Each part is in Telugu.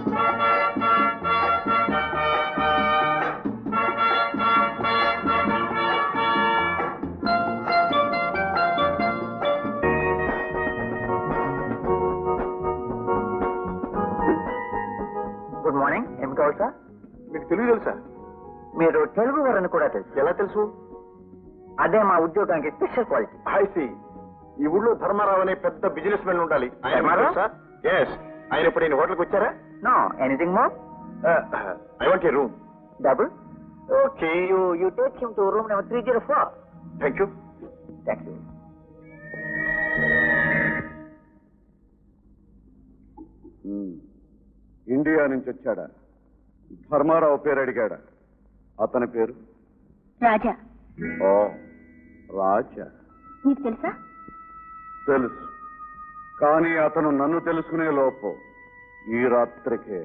Good morning. ఏమి కావాలి సార్? మీకు తెలుగు తెలుసా? మీరు తెలుగు వారని కూడా తెలుసు. ఎలా తెలుసు? అదే మా ఉద్యోగానికి స్పెషల్ క్వాలిటీ. ఐసి ఈ ఊళ్ళో ధర్మారావు అనే పెద్ద బిజినెస్ మెన్ ఉండాలి. ఆయన ఇప్పుడు నేను హోటల్కి వచ్చారా? No. Anything more? I want a room. Double? Okay. You take him to room number 304. Thank you. Thank you. India నుంచి వచ్చాడా? ధర్మారావు పేరు అడిగాడా? అతని పేరు రాజా. ఓ రాజా. మీకు తెలుసా? తెలుసు, కానీ అతను నన్ను తెలుసుకునే లోపు ఈ రాత్రికే.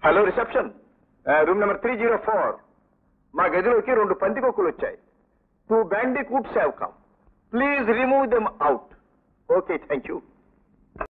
Hello reception, room number 304. మా గదిలోకి 2 పందికొక్కులు వచ్చాయి. 2 bandicoots have come. Please remove them out. Okay, thank you.